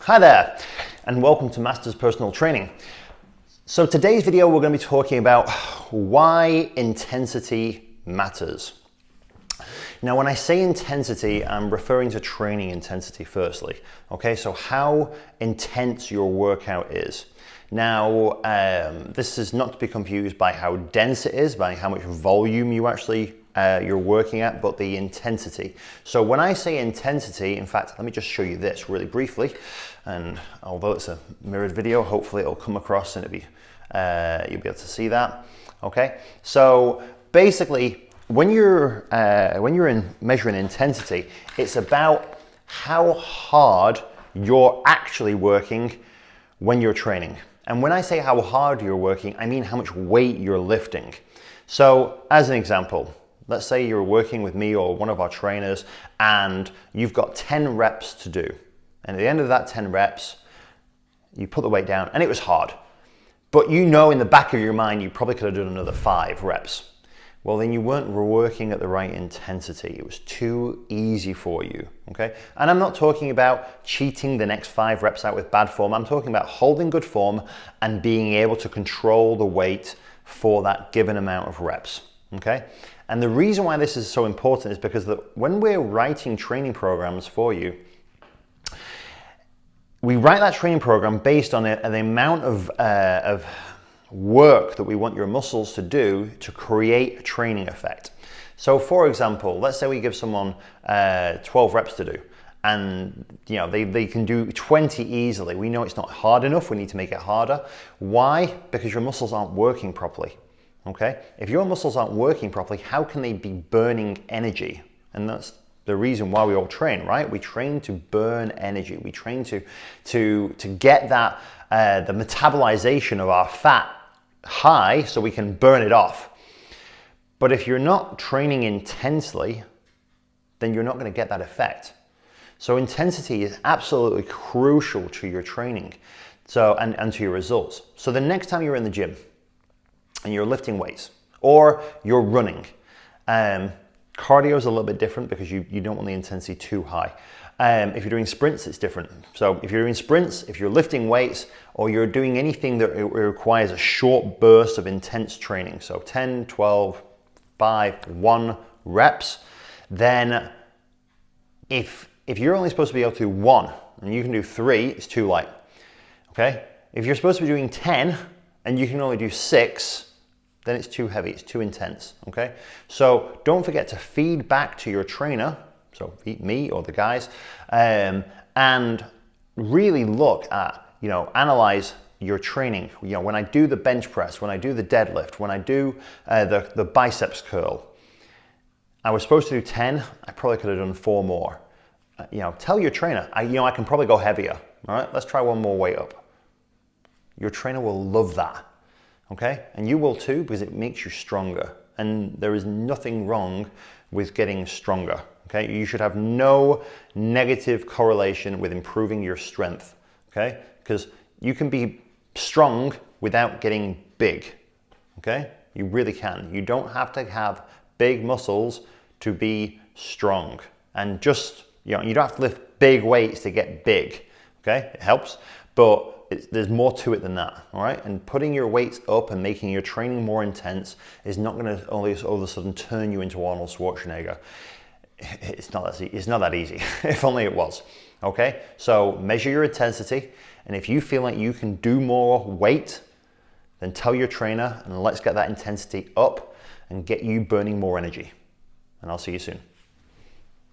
Hi there, and welcome to Masters Personal Training. So today's video, we're going to be talking about why intensity matters. Now, when I say intensity, I'm referring to training intensity firstly. Okay, so how intense your workout is. Now, this is not to be confused by how dense it is, by how much volume you actually you're working at, but the intensity. So when I say intensity, in fact, let me just show you this really briefly. And although it's a mirrored video, hopefully it'll come across and you'll be able to see that. Okay. So basically, when you're measuring intensity, it's about how hard you're actually working when you're training. And when I say how hard you're working, I mean how much weight you're lifting. So as an example, let's say you're working with me or one of our trainers and you've got 10 reps to do. And at the end of that 10 reps, you put the weight down and it was hard. But you know in the back of your mind, you probably could have done another 5 reps. Well, then you weren't working at the right intensity. It was too easy for you, okay? And I'm not talking about cheating the next 5 reps out with bad form. I'm talking about holding good form and being able to control the weight for that given amount of reps, okay? And the reason why this is so important is because when we're writing training programs for you, we write that training program based on the amount of work that we want your muscles to do to create a training effect. So for example, let's say we give someone 12 reps to do and you know they can do 20 easily. We know it's not hard enough, we need to make it harder. Why? Because your muscles aren't working properly. Okay? If your muscles aren't working properly, how can they be burning energy? And that's the reason why we all train, right? We train to burn energy. We train to get that the metabolization of our fat high so we can burn it off. But if you're not training intensely, then you're not going to get that effect. So intensity is absolutely crucial to your training, and to your results. So the next time you're in the gym and you're lifting weights or you're running, cardio is a little bit different because you don't want the intensity too high. If you're doing sprints, it's different. So if you're doing sprints, if you're lifting weights, or you're doing anything that requires a short burst of intense training, so 10, 12, 5, 1 reps, then if you're only supposed to be able to do 1 and you can do 3, it's too light. Okay? If you're supposed to be doing 10 and you can only do 6, then it's too heavy, it's too intense, okay? So don't forget to feed back to your trainer, so me or the guys, and really look at, analyze your training. When I do the bench press, when I do the deadlift, when I do the biceps curl, I was supposed to do 10, I probably could have done 4 more. Tell your trainer, I can probably go heavier, all right? Let's try 1 more weight up. Your trainer will love that. Okay, and you will too, because it makes you stronger, and there is nothing wrong with getting stronger. Okay, you should have no negative correlation with improving your strength. Okay, because you can be strong without getting big. Okay, you really can. You don't have to have big muscles to be strong, and just you don't have to lift big weights to get big. Okay, it helps, but there's more to it than that, all right? And putting your weights up and making your training more intense is not going to all of a sudden turn you into Arnold Schwarzenegger. It's not that easy. If only it was, okay? So measure your intensity, and if you feel like you can do more weight, then tell your trainer, and let's get that intensity up and get you burning more energy. And I'll see you soon.